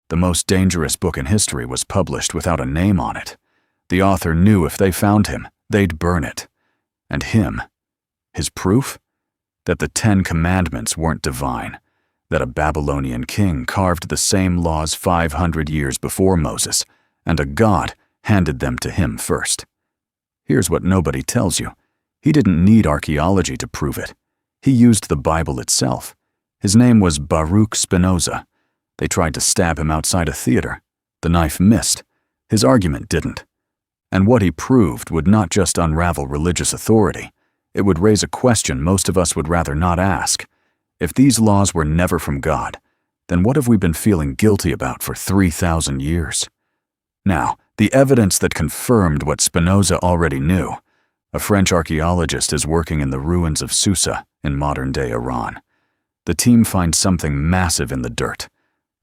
The most dangerous book in history was published without a name on it. The author knew if they found him, they'd burn it. And him, his proof? That the 10 Commandments weren't divine, that a Babylonian king carved the same laws 500 years before Moses, and a god handed them to him first. Here's what nobody tells you. He didn't need archaeology to prove it. He used the Bible itself. His name was Baruch Spinoza. They tried to stab him outside a theater. The knife missed. His argument didn't. And what he proved would not just unravel religious authority. It would raise a question most of us would rather not ask. If these laws were never from God, then what have we been feeling guilty about for 3,000 years? Now, the evidence that confirmed what Spinoza already knew. A French archaeologist is working in the ruins of Susa in modern-day Iran. The team finds something massive in the dirt.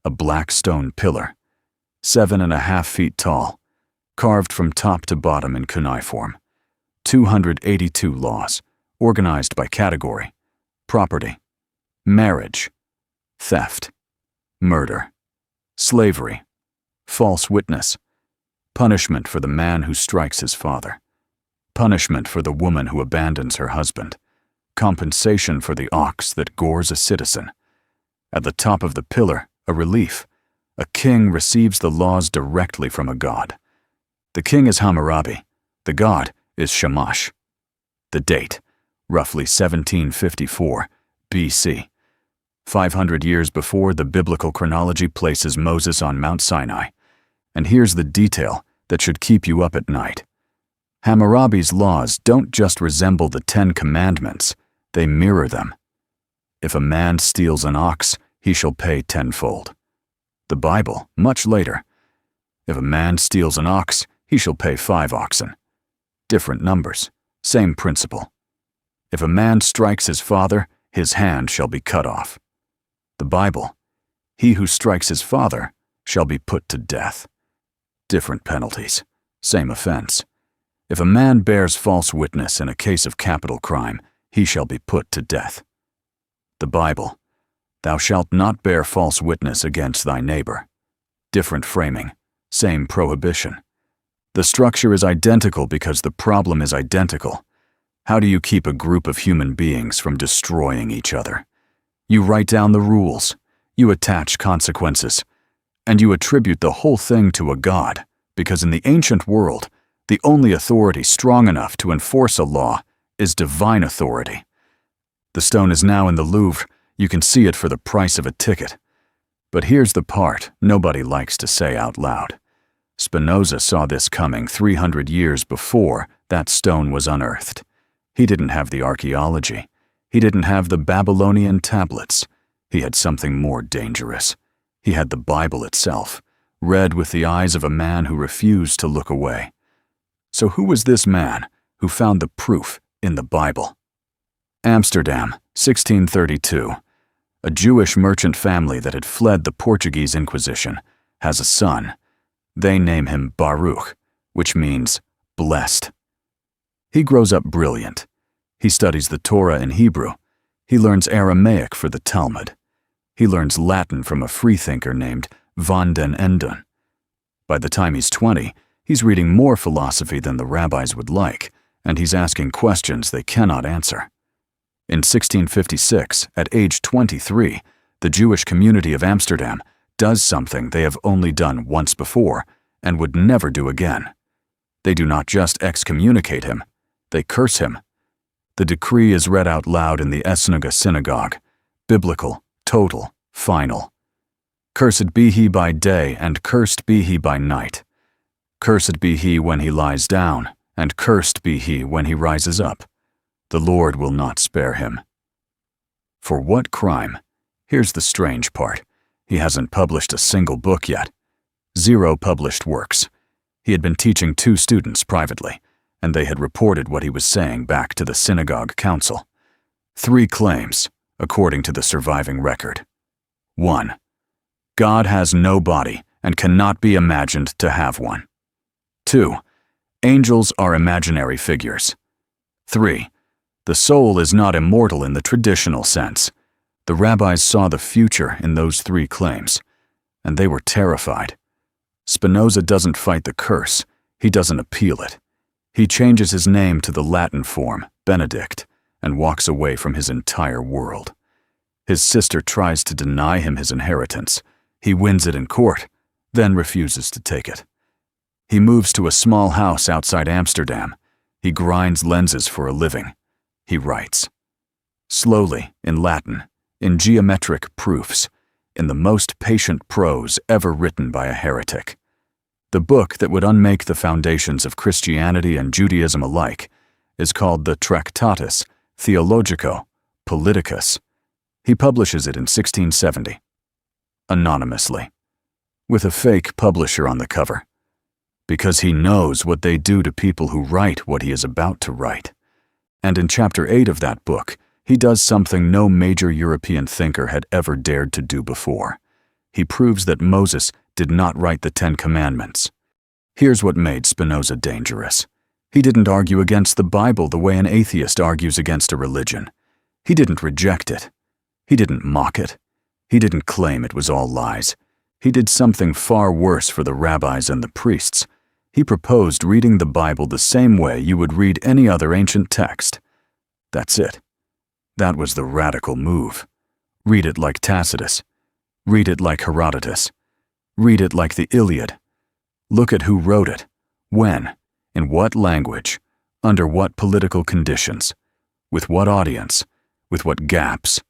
A black stone pillar, 7.5 feet tall, carved from top to bottom in cuneiform. 282 laws, organized by category: property, marriage, theft, murder, slavery, false witness, punishment for the man who strikes his father, punishment for the woman who abandons her husband, compensation for the ox that gores a citizen. At the top of the pillar, a relief. A king receives the laws directly from a god. The king is Hammurabi. The god is Shamash. The date, roughly 1754 BC. 500 years before the biblical chronology places Moses on Mount Sinai. And here's the detail that should keep you up at night. Hammurabi's laws don't just resemble the 10 Commandments, they mirror them. If a man steals an ox, he shall pay tenfold. The Bible, much later. If a man steals an ox, he shall pay 5 oxen. Different numbers, same principle. If a man strikes his father, his hand shall be cut off. The Bible, he who strikes his father shall be put to death. Different penalties, same offense. If a man bears false witness in a case of capital crime, he shall be put to death. The Bible, thou shalt not bear false witness against thy neighbor. Different framing, same prohibition. The structure is identical because the problem is identical. How do you keep a group of human beings from destroying each other? You write down the rules, you attach consequences, and you attribute the whole thing to a god, because in the ancient world, the only authority strong enough to enforce a law is divine authority. The stone is now in the Louvre. You can see it for the price of a ticket. But here's the part nobody likes to say out loud. Spinoza saw this coming 300 years before that stone was unearthed. He didn't have the archaeology. He didn't have the Babylonian tablets. He had something more dangerous. He had the Bible itself, read with the eyes of a man who refused to look away. So who was this man who found the proof in the Bible? Amsterdam, 1632. A Jewish merchant family that had fled the Portuguese Inquisition has a son. They name him Baruch, which means blessed. He grows up brilliant. He studies the Torah in Hebrew. He learns Aramaic for the Talmud. He learns Latin from a freethinker named Van den Enden. By the time he's 20, he's reading more philosophy than the rabbis would like, and he's asking questions they cannot answer. In 1656, at age 23, the Jewish community of Amsterdam does something they have only done once before and would never do again. They do not just excommunicate him, they curse him. The decree is read out loud in the Ezra synagogue, biblical, total, final. Cursed be he by day, and cursed be he by night. Cursed be he when he lies down, and cursed be he when he rises up. The Lord will not spare him. For what crime? Here's the strange part. He hasn't published a single book yet. 0 published works. He had been teaching 2 students privately, and they had reported what he was saying back to the synagogue council. 3 claims, according to the surviving record. 1. God has no body and cannot be imagined to have one. 2. Angels are imaginary figures. 3. The soul is not immortal in the traditional sense. The rabbis saw the future in those 3 claims. and they were terrified. Spinoza doesn't fight the curse, he doesn't appeal it. He changes his name to the Latin form, Benedict, and walks away from his entire world. His sister tries to deny him his inheritance. He wins it in court, then refuses to take it. He moves to a small house outside Amsterdam. He grinds lenses for a living. He writes. Slowly, in Latin, in geometric proofs, in the most patient prose ever written by a heretic. The book that would unmake the foundations of Christianity and Judaism alike is called the Tractatus Theologico-Politicus. He publishes it in 1670, anonymously, with a fake publisher on the cover, because he knows what they do to people who write what he is about to write. And in chapter 8 of that book, he does something no major European thinker had ever dared to do before. He proves that Moses did not write the 10 Commandments. Here's what made Spinoza dangerous. He didn't argue against the Bible the way an atheist argues against a religion. He didn't reject it. He didn't mock it. He didn't claim it was all lies. He did something far worse for the rabbis and the priests. He proposed reading the Bible the same way you would read any other ancient text. That's it. That was the radical move. Read it like Tacitus. Read it like Herodotus. Read it like the Iliad. Look at who wrote it, when, in what language, under what political conditions, with what audience, with what gaps,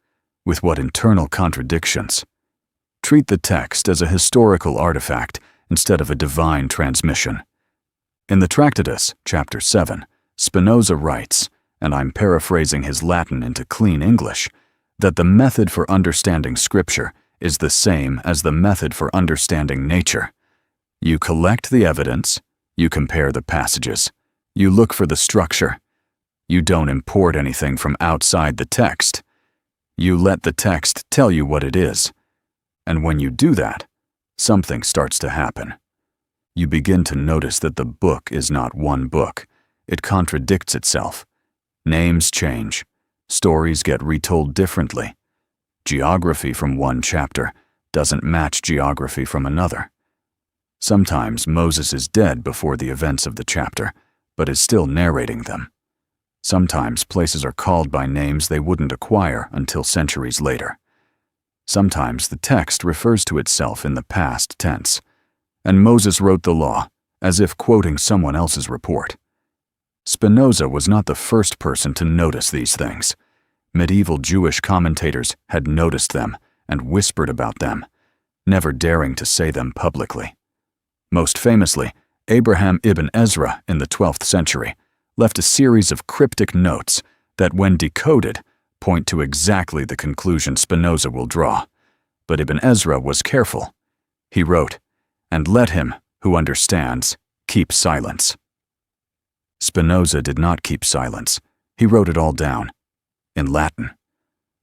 with what internal contradictions. Treat the text as a historical artifact instead of a divine transmission. In the Tractatus, chapter 7, Spinoza writes, and I'm paraphrasing his Latin into clean English, that the method for understanding Scripture is the same as the method for understanding nature. You collect the evidence, you compare the passages, you look for the structure. You don't import anything from outside the text. You let the text tell you what it is. And when you do that, something starts to happen. You begin to notice that the book is not one book. It contradicts itself. Names change. Stories get retold differently. Geography from one chapter doesn't match geography from another. Sometimes Moses is dead before the events of the chapter, but is still narrating them. Sometimes places are called by names they wouldn't acquire until centuries later. Sometimes the text refers to itself in the past tense, and Moses wrote the law as if quoting someone else's report. Spinoza was not the first person to notice these things. Medieval Jewish commentators had noticed them and whispered about them, never daring to say them publicly. Most famously, Abraham ibn Ezra in the 12th century left a series of cryptic notes that, when decoded, point to exactly the conclusion Spinoza will draw. But Ibn Ezra was careful. He wrote, "And let him, who understands, keep silence." Spinoza did not keep silence. He wrote it all down, in Latin,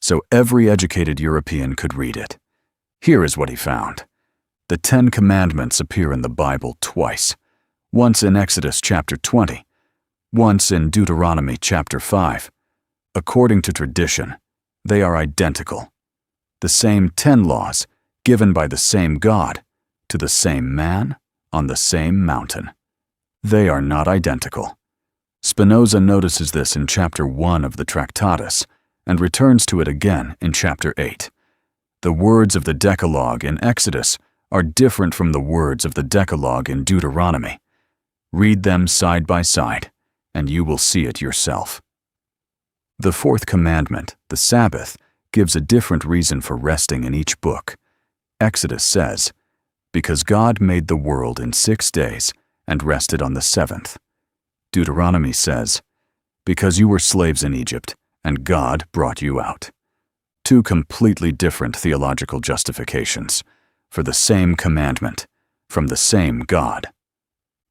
so every educated European could read it. Here is what he found. The 10 Commandments appear in the Bible twice, once in Exodus chapter 20, once in Deuteronomy chapter 5. According to tradition, they are identical. The same 10 laws, given by the same God, to the same man, on the same mountain. They are not identical. Spinoza notices this in chapter 1 of the Tractatus, and returns to it again in chapter 8. The words of the Decalogue in Exodus are different from the words of the Decalogue in Deuteronomy. Read them side by side, and you will see it yourself. The 4th commandment, the Sabbath, gives a different reason for resting in each book. Exodus says, "Because God made the world in 6 days and rested on the 7th. Deuteronomy says, "Because you were slaves in Egypt, and God brought you out." 2 completely different theological justifications for the same commandment, from the same God.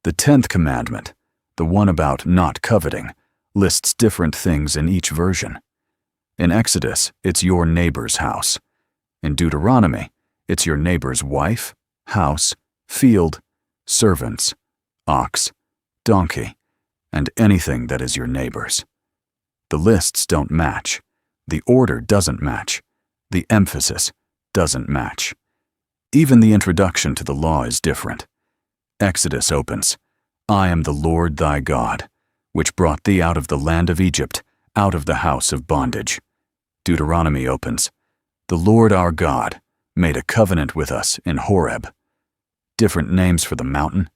The 10th commandment, the one about not coveting, lists different things in each version. In Exodus, it's your neighbor's house. In Deuteronomy, it's your neighbor's wife, house, field, servants, ox, donkey, and anything that is your neighbor's. The lists don't match. The order doesn't match. The emphasis doesn't match. Even the introduction to the law is different. Exodus opens, "I am the Lord thy God, which brought thee out of the land of Egypt, out of the house of bondage." Deuteronomy opens, "The Lord our God made a covenant with us in Horeb." Different names for the mountain,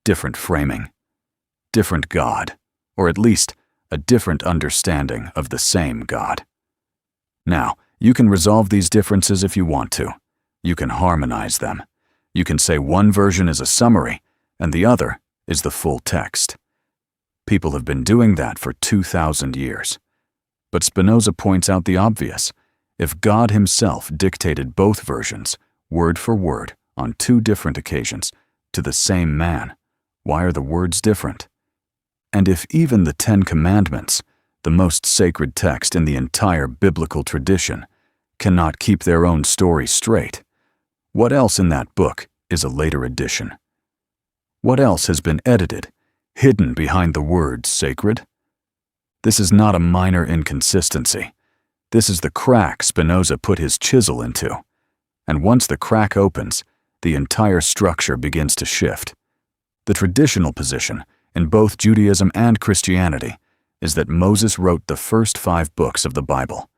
different framing. Different God, or at least a different understanding of the same God. Now, you can resolve these differences if you want to. You can harmonize them. You can say one version is a summary and the other is the full text. People have been doing that for 2,000 years. But Spinoza points out the obvious. If God himself dictated both versions, word for word, on 2 different occasions, to the same man, why are the words different? And if even the 10 Commandments, the most sacred text in the entire biblical tradition, cannot keep their own story straight, what else in that book is a later addition? What else has been edited, hidden behind the word sacred? This is not a minor inconsistency. This is the crack Spinoza put his chisel into. And once the crack opens, the entire structure begins to shift. The traditional position, in both Judaism and Christianity, is that Moses wrote the first 5 books of the Bible,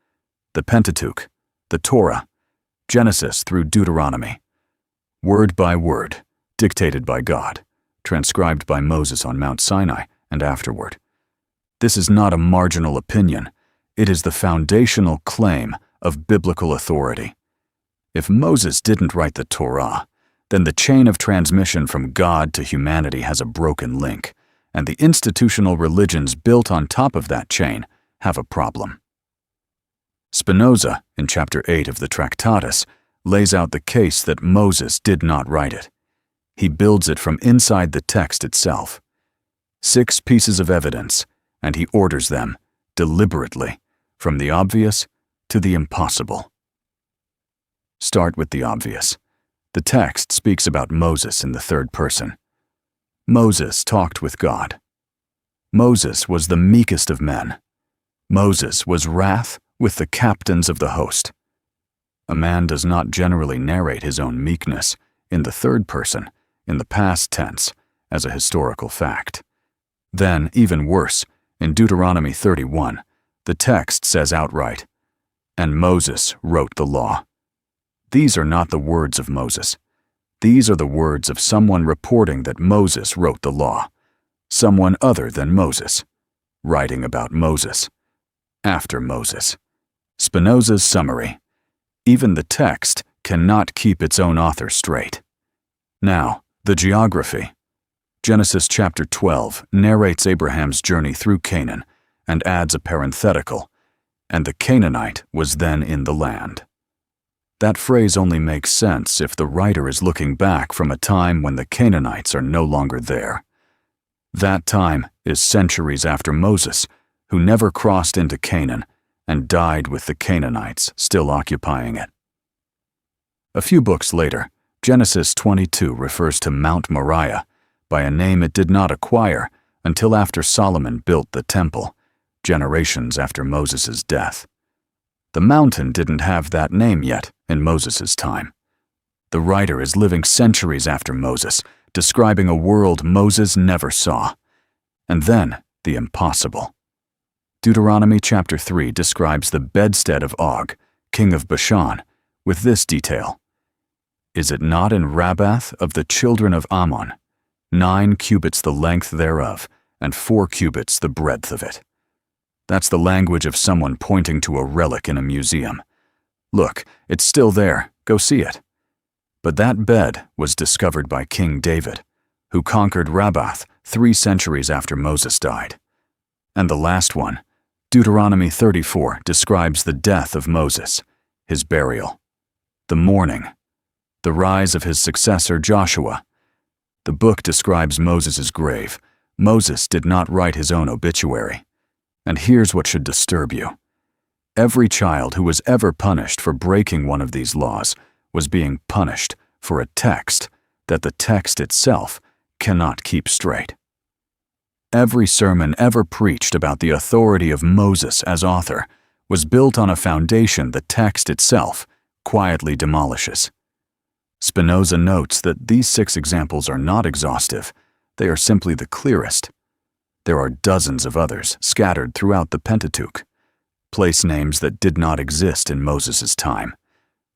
the Pentateuch, the Torah, Genesis through Deuteronomy, word by word, dictated by God, transcribed by Moses on Mount Sinai and afterward. This is not a marginal opinion. It is the foundational claim of biblical authority. If Moses didn't write the Torah, then the chain of transmission from God to humanity has a broken link, and the institutional religions built on top of that chain have a problem. Spinoza, in chapter 8 of the Tractatus, lays out the case that Moses did not write it. He builds it from inside the text itself. 6 pieces of evidence, and he orders them, deliberately, from the obvious to the impossible. Start with the obvious. The text speaks about Moses in the 3rd person. Moses talked with God. Moses was the meekest of men. Moses was wrath with the captains of the host. A man does not generally narrate his own meekness in the 3rd person, in the past tense, as a historical fact. Then, even worse, in Deuteronomy 31, the text says outright, "And Moses wrote the law." These are not the words of Moses. These are the words of someone reporting that Moses wrote the law, someone other than Moses, writing about Moses, after Moses. Spinoza's summary: even the text cannot keep its own author straight. Now, the geography. Genesis chapter 12 narrates Abraham's journey through Canaan and adds a parenthetical, "and the Canaanite was then in the land." That phrase only makes sense if the writer is looking back from a time when the Canaanites are no longer there. That time is centuries after Moses, who never crossed into Canaan and died with the Canaanites still occupying it. A few books later, Genesis 22 refers to Mount Moriah by a name it did not acquire until after Solomon built the temple, generations after Moses' death. The mountain didn't have that name yet in Moses' time. The writer is living centuries after Moses, describing a world Moses never saw. And then the impossible. Deuteronomy chapter 3 describes the bedstead of Og, king of Bashan, with this detail: "Is it not in Rabbath of the children of Ammon, 9 cubits the length thereof, and 4 cubits the breadth of it?" That's the language of someone pointing to a relic in a museum. Look, it's still there, go see it. But that bed was discovered by King David, who conquered Rabbath 3 centuries after Moses died. And the last one, Deuteronomy 34, describes the death of Moses, his burial, the mourning, the rise of his successor Joshua. The book describes Moses' grave. Moses did not write his own obituary. And here's what should disturb you. Every child who was ever punished for breaking one of these laws was being punished for a text that the text itself cannot keep straight. Every sermon ever preached about the authority of Moses as author was built on a foundation the text itself quietly demolishes. Spinoza notes that these 6 examples are not exhaustive, they are simply the clearest. There are dozens of others scattered throughout the Pentateuch, place names that did not exist in Moses' time,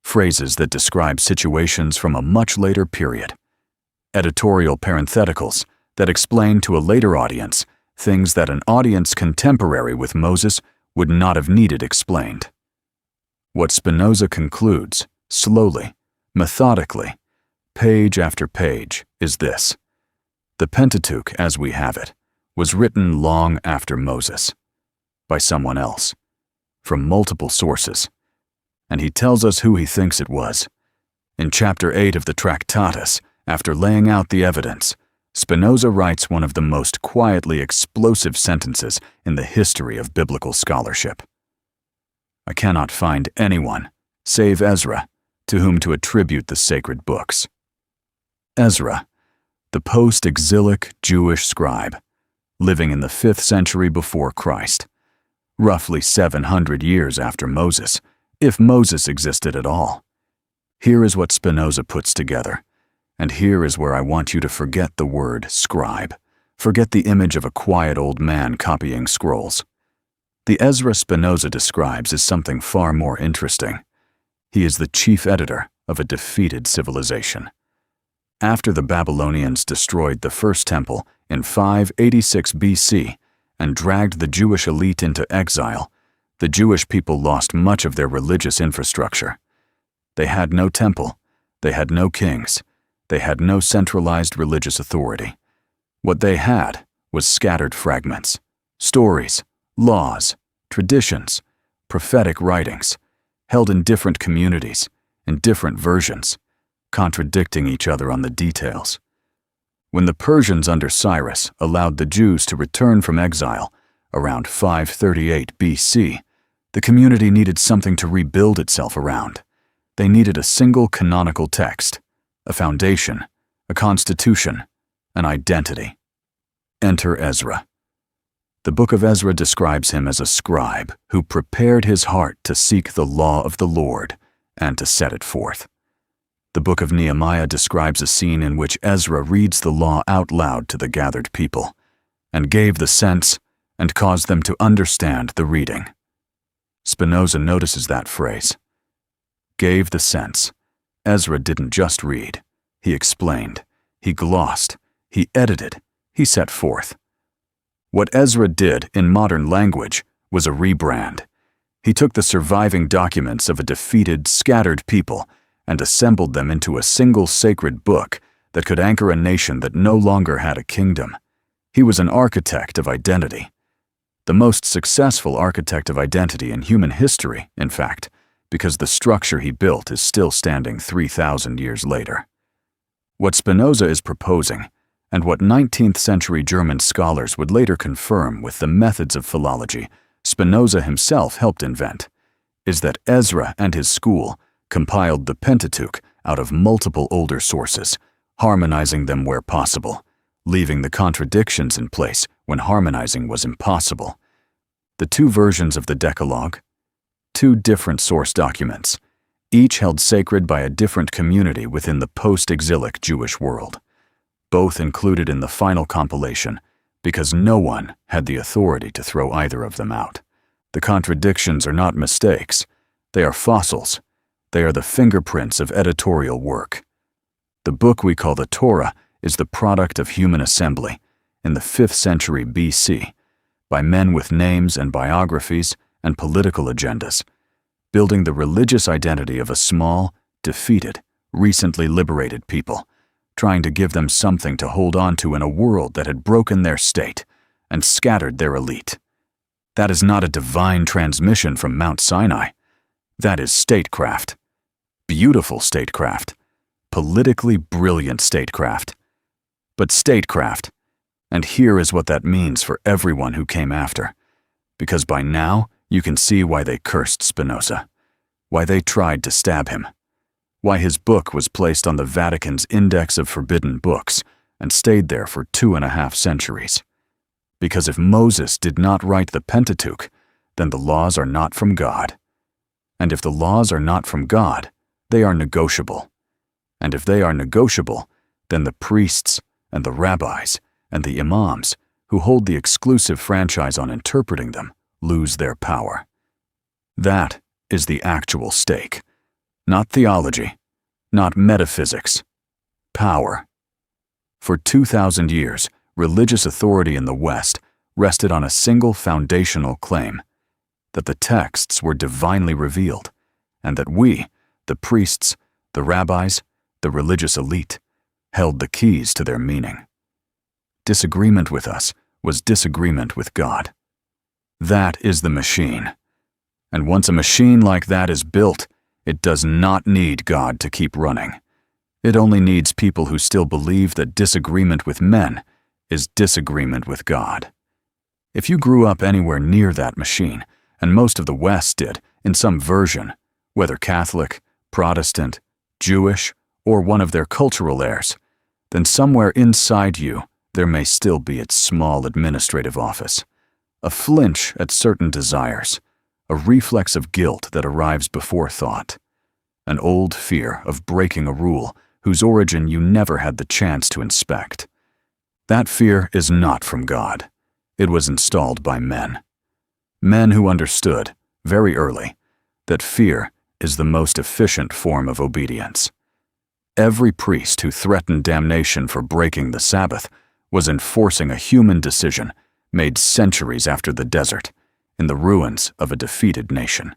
phrases that describe situations from a much later period, editorial parentheticals that explain to a later audience things that an audience contemporary with Moses would not have needed explained. What Spinoza concludes, slowly, methodically, page after page, is this: the Pentateuch, as we have it, was written long after Moses, by someone else, from multiple sources, and he tells us who he thinks it was. In chapter 8 of the Tractatus, after laying out the evidence, Spinoza writes one of the most quietly explosive sentences in the history of biblical scholarship. I cannot find anyone, save Ezra, to whom to attribute the sacred books. Ezra, the post-exilic Jewish scribe, living in the 5th century before Christ, roughly 700 years after Moses, if Moses existed at all. Here is what Spinoza puts together, and here is where I want you to forget the word scribe, forget the image of a quiet old man copying scrolls. The Ezra Spinoza describes is something far more interesting. He is the chief editor of a defeated civilization. After the Babylonians destroyed the first temple in 586 BC and dragged the Jewish elite into exile, the Jewish people lost much of their religious infrastructure. They had no temple, they had no kings, they had no centralized religious authority. What they had was scattered fragments, stories, laws, traditions, prophetic writings, held in different communities, in different versions, contradicting each other on the details. When the Persians under Cyrus allowed the Jews to return from exile around 538 BC, the community needed something to rebuild itself around. They needed a single canonical text, a foundation, a constitution, an identity. Enter Ezra. The book of Ezra describes him as a scribe who prepared his heart to seek the law of the Lord and to set it forth. The book of Nehemiah describes a scene in which Ezra reads the law out loud to the gathered people, and gave the sense and caused them to understand the reading. Spinoza notices that phrase. Gave the sense. Ezra didn't just read. He explained. He glossed. He edited. He set forth. What Ezra did in modern language was a rebrand. He took the surviving documents of a defeated, scattered people and assembled them into a single sacred book that could anchor a nation that no longer had a kingdom. He was an architect of identity. The most successful architect of identity in human history, in fact, because the structure he built is still standing 3,000 years later. What Spinoza is proposing, and what 19th century German scholars would later confirm with the methods of philology Spinoza himself helped invent, is that Ezra and his school compiled the Pentateuch out of multiple older sources, harmonizing them where possible, leaving the contradictions in place when harmonizing was impossible. The 2 versions of the Decalogue, 2 different source documents, each held sacred by a different community within the post-exilic Jewish world, both included in the final compilation because no one had the authority to throw either of them out. The contradictions are not mistakes, they are fossils. They are the fingerprints of editorial work. The book we call the Torah is the product of human assembly in the 5th century BC by men with names and biographies and political agendas, building the religious identity of a small, defeated, recently liberated people, trying to give them something to hold on to in a world that had broken their state and scattered their elite. That is not a divine transmission from Mount Sinai. That is statecraft. Beautiful statecraft. Politically brilliant statecraft. But statecraft. And here is what that means for everyone who came after. Because by now, you can see why they cursed Spinoza. Why they tried to stab him. Why his book was placed on the Vatican's Index of Forbidden Books and stayed there for 2.5 centuries. Because if Moses did not write the Pentateuch, then the laws are not from God. And if the laws are not from God, they are negotiable. And if they are negotiable, then the priests and the rabbis and the imams who hold the exclusive franchise on interpreting them lose their power. That is the actual stake. Not theology, not metaphysics. Power. For 2,000 years, religious authority in the West rested on a single foundational claim: that the texts were divinely revealed, and that we, the priests, the rabbis, the religious elite, held the keys to their meaning. Disagreement with us was disagreement with God. That is the machine. And once a machine like that is built, it does not need God to keep running. It only needs people who still believe that disagreement with men is disagreement with God. If you grew up anywhere near that machine, and most of the West did, in some version, whether Catholic, Protestant, Jewish, or one of their cultural heirs, then somewhere inside you there may still be its small administrative office, a flinch at certain desires, a reflex of guilt that arrives before thought, an old fear of breaking a rule whose origin you never had the chance to inspect. That fear is not from God. It was installed by men. Men who understood, very early, that fear is the most efficient form of obedience. Every priest who threatened damnation for breaking the Sabbath was enforcing a human decision made centuries after the desert, in the ruins of a defeated nation.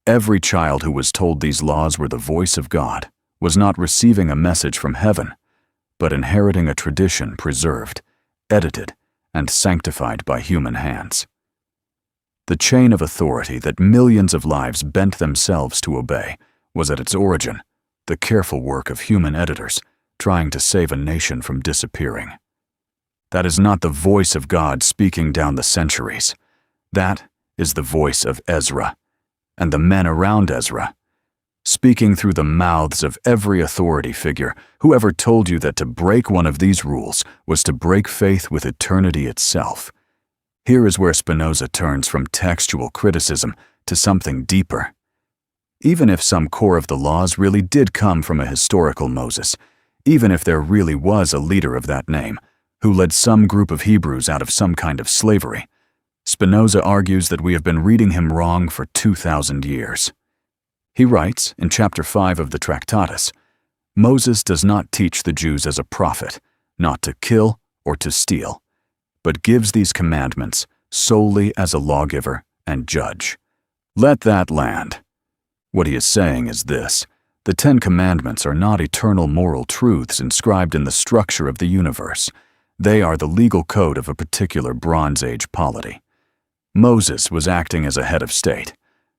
Every child who was told these laws were the voice of God was not receiving a message from heaven, but inheriting a tradition preserved, edited, and sanctified by human hands. The chain of authority that millions of lives bent themselves to obey was at its origin the careful work of human editors trying to save a nation from disappearing. That is not the voice of God speaking down the centuries. That is the voice of Ezra, and the men around Ezra, speaking through the mouths of every authority figure who ever told you that to break one of these rules was to break faith with eternity itself. Here is where Spinoza turns from textual criticism to something deeper. Even if some core of the laws really did come from a historical Moses, even if there really was a leader of that name, who led some group of Hebrews out of some kind of slavery, Spinoza argues that we have been reading him wrong for 2,000 years. He writes, in chapter 5 of the Tractatus, Moses does not teach the Jews as a prophet, not to kill or to steal, but gives these commandments solely as a lawgiver and judge. Let that land. What he is saying is this: the 10 Commandments are not eternal moral truths inscribed in the structure of the universe. They are the legal code of a particular Bronze Age polity. Moses was acting as a head of state,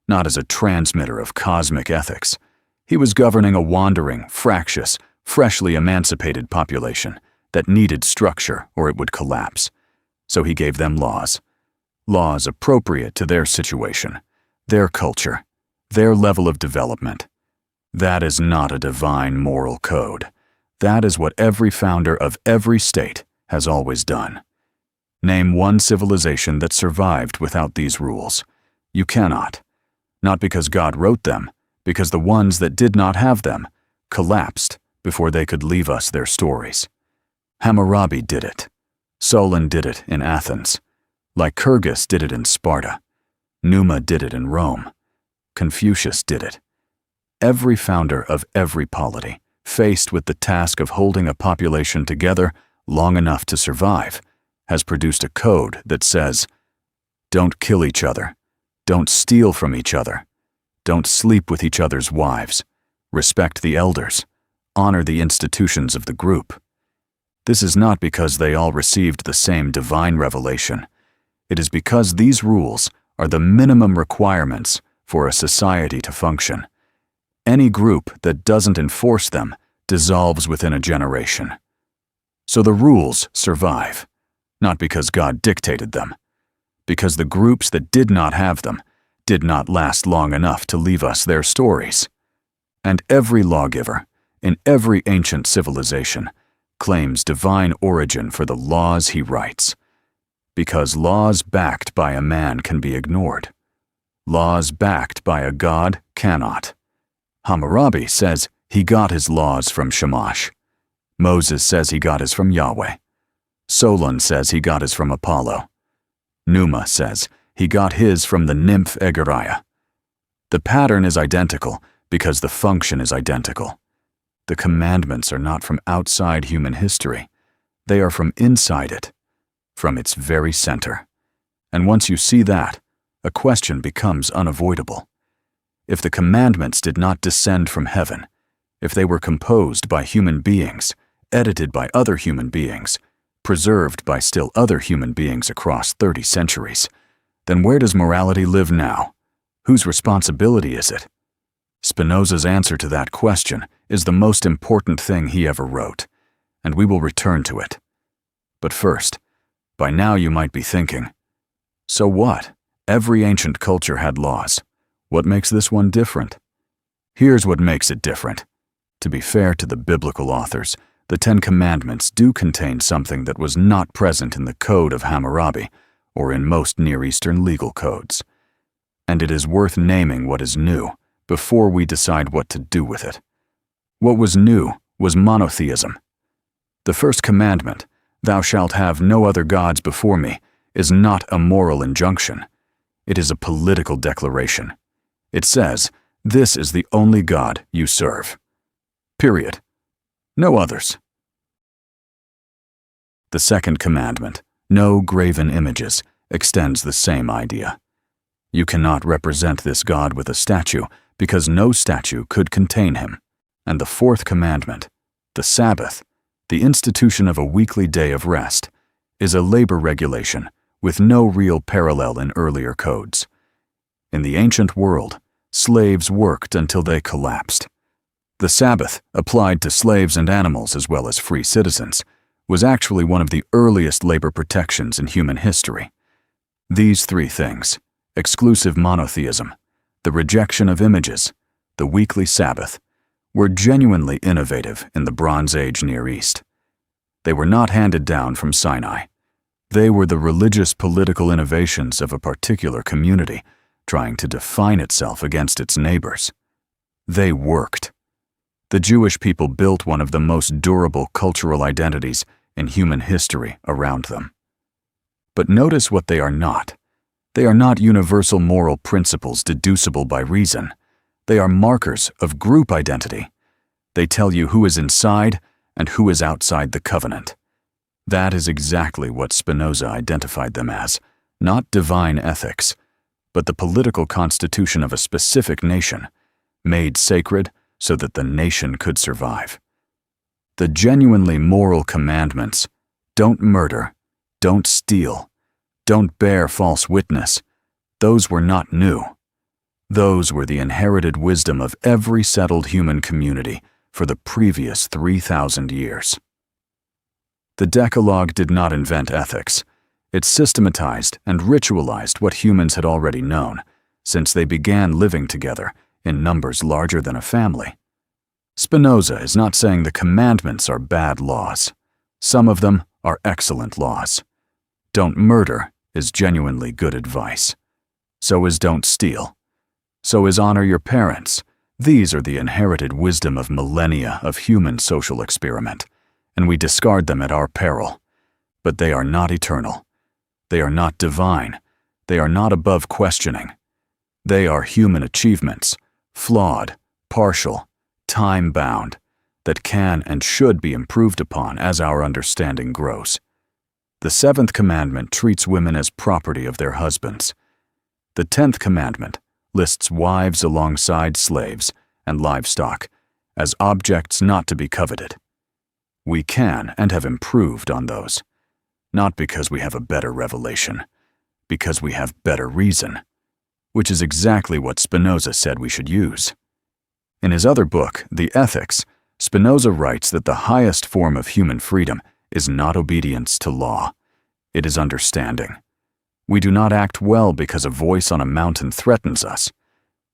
not as a transmitter of cosmic ethics. He was governing a wandering, fractious, freshly emancipated population that needed structure or it would collapse. So he gave them laws. Laws appropriate to their situation, their culture, their level of development. That is not a divine moral code. That is what every founder of every state has always done. Name one civilization that survived without these rules. You cannot. Not because God wrote them, because the ones that did not have them collapsed before they could leave us their stories. Hammurabi did it. Solon did it in Athens. Lycurgus did it in Sparta. Numa did it in Rome. Confucius did it. Every founder of every polity, faced with the task of holding a population together long enough to survive, has produced a code that says, don't kill each other, don't steal from each other, don't sleep with each other's wives, respect the elders, honor the institutions of the group. This is not because they all received the same divine revelation. It is because these rules are the minimum requirements for a society to function. Any group that doesn't enforce them dissolves within a generation. So the rules survive, not because God dictated them, because the groups that did not have them did not last long enough to leave us their stories. And every lawgiver, in every ancient civilization, claims divine origin for the laws he writes, because laws backed by a man can be ignored. Laws backed by a god cannot. Hammurabi says He got his laws from Shamash. Moses says he got his from Yahweh. Solon says he got his from Apollo. Numa says he got his from the nymph Egariah. The pattern is identical because the function is identical. The commandments are not from outside human history. They are from inside it, from its very center. And once you see that, a question becomes unavoidable. If the commandments did not descend from heaven, if they were composed by human beings, edited by other human beings, preserved by still other human beings across 30 centuries, then where does morality live now? Whose responsibility is it? Spinoza's answer to that question is the most important thing he ever wrote, and we will return to it. But first, by now you might be thinking, so what? Every ancient culture had laws. What makes this one different? Here's what makes it different. To be fair to the biblical authors, the Ten Commandments do contain something that was not present in the Code of Hammurabi or in most Near Eastern legal codes. And it is worth naming what is new before we decide what to do with it. What was new was monotheism. The first commandment, "Thou shalt have no other gods before me," is not a moral injunction. It is a political declaration. It says, this is the only God you serve. Period. No others. The second commandment, "No graven images," extends the same idea. You cannot represent this God with a statue because no statue could contain him. And the fourth commandment, the Sabbath, the institution of a weekly day of rest, is a labor regulation with no real parallel in earlier codes. In the ancient world, slaves worked until they collapsed. The Sabbath, applied to slaves and animals as well as free citizens, was actually one of the earliest labor protections in human history. These three things, exclusive monotheism, the rejection of images, the weekly Sabbath, were genuinely innovative in the Bronze Age Near East. They were not handed down from Sinai. They were the religious political innovations of a particular community trying to define itself against its neighbors. They worked. The Jewish people built one of the most durable cultural identities in human history around them. But notice what they are not. They are not universal moral principles deducible by reason. They are markers of group identity. They tell you who is inside and who is outside the covenant. That is exactly what Spinoza identified them as, not divine ethics, but the political constitution of a specific nation, made sacred so that the nation could survive. The genuinely moral commandments, don't murder, don't steal, don't bear false witness, those were not new. Those were the inherited wisdom of every settled human community for the previous 3,000 years. The Decalogue did not invent ethics. It systematized and ritualized what humans had already known, since they began living together in numbers larger than a family. Spinoza is not saying the commandments are bad laws. Some of them are excellent laws. Don't murder is genuinely good advice. So is don't steal. So is honor your parents. These are the inherited wisdom of millennia of human social experiment, and we discard them at our peril. But they are not eternal. They are not divine. They are not above questioning. They are human achievements, flawed, partial, time-bound, that can and should be improved upon as our understanding grows. The seventh commandment treats women as property of their husbands. The 10th commandment lists wives alongside slaves and livestock as objects not to be coveted. We can and have improved on those, not because we have a better revelation, because we have better reason, which is exactly what Spinoza said we should use. In his other book, The Ethics, Spinoza writes that the highest form of human freedom is not obedience to law. It is understanding. We do not act well because a voice on a mountain threatens us.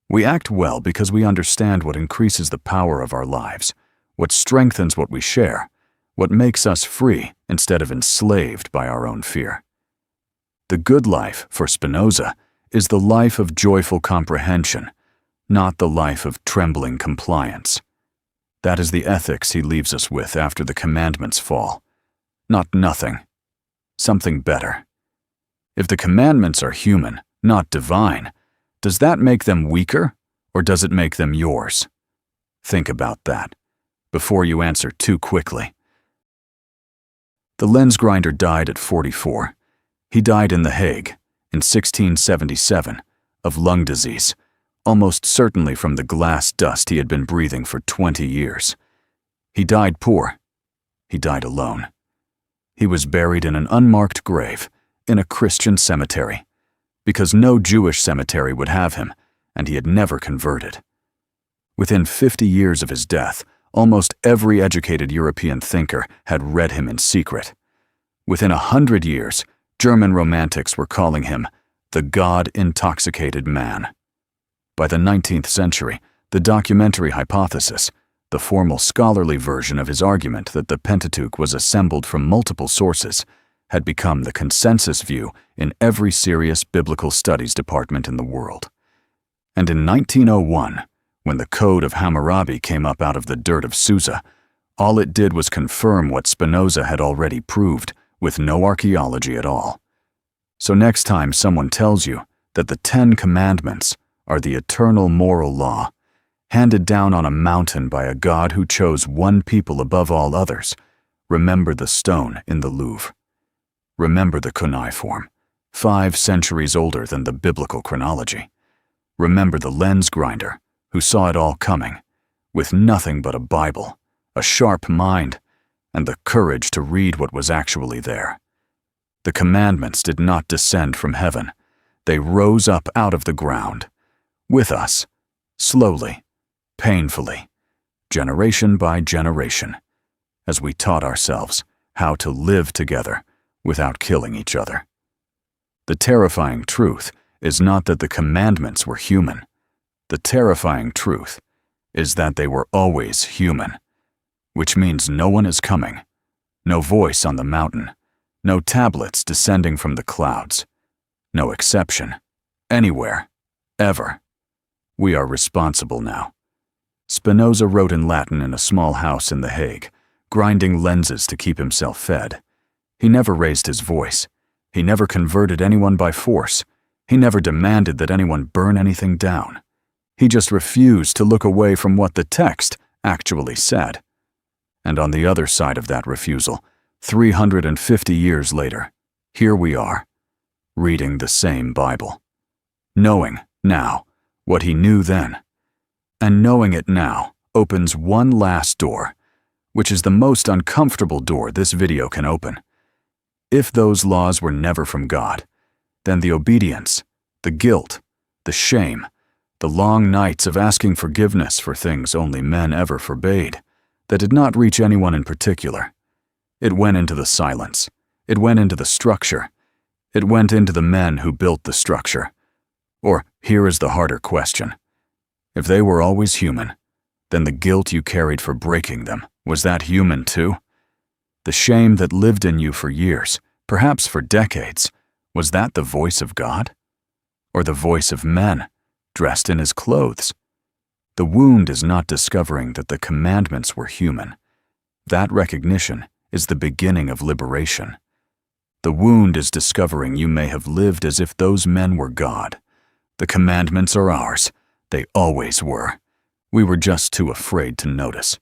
We act well because we understand what increases the power of our lives, what strengthens what we share, what makes us free instead of enslaved by our own fear. The good life, for Spinoza, is the life of joyful comprehension, not the life of trembling compliance. That is the ethics he leaves us with after the commandments fall. Not nothing. Something better. If the commandments are human, not divine, does that make them weaker, or does it make them yours? Think about that, before you answer too quickly. The lens grinder died at 44. He died in The Hague, in 1677, of lung disease, almost certainly from the glass dust he had been breathing for 20 years. He died poor. He died alone. He was buried in an unmarked grave, in a Christian cemetery, because no Jewish cemetery would have him, and he had never converted. Within 50 years of his death, almost every educated European thinker had read him in secret. Within 100 years, German romantics were calling him the God-intoxicated man. By the 19th century, the documentary hypothesis, the formal scholarly version of his argument that the Pentateuch was assembled from multiple sources, had become the consensus view in every serious biblical studies department in the world. And in 1901, when the Code of Hammurabi came up out of the dirt of Susa, all it did was confirm what Spinoza had already proved, with no archaeology at all. So next time someone tells you that the 10 Commandments are the eternal moral law, handed down on a mountain by a God who chose one people above all others, remember the stone in the Louvre. Remember the cuneiform, 5 centuries older than the biblical chronology. Remember the lens grinder, who saw it all coming, with nothing but a Bible, a sharp mind, and the courage to read what was actually there. The commandments did not descend from heaven. They rose up out of the ground, with us, slowly, painfully, generation by generation, as we taught ourselves how to live together without killing each other. The terrifying truth is not that the commandments were human. The terrifying truth is that they were always human, which means no one is coming, no voice on the mountain, no tablets descending from the clouds, no exception, anywhere, ever. We are responsible now. Spinoza wrote in Latin in a small house in The Hague, grinding lenses to keep himself fed. He never raised his voice. He never converted anyone by force. He never demanded that anyone burn anything down. He just refused to look away from what the text actually said. And on the other side of that refusal, 350 years later, here we are, reading the same Bible, knowing now what he knew then. And knowing it now opens one last door, which is the most uncomfortable door this video can open. If those laws were never from God, then the obedience, the guilt, the shame, the long nights of asking forgiveness for things only men ever forbade, that did not reach anyone in particular. It went into the silence. It went into the structure. It went into the men who built the structure. Or, here is the harder question. If they were always human, then the guilt you carried for breaking them, was that human too? The shame that lived in you for years, perhaps for decades, was that the voice of God? Or the voice of men, dressed in his clothes? The wound is not discovering that the commandments were human. That recognition is the beginning of liberation. The wound is discovering you may have lived as if those men were God. The commandments are ours. They always were. We were just too afraid to notice.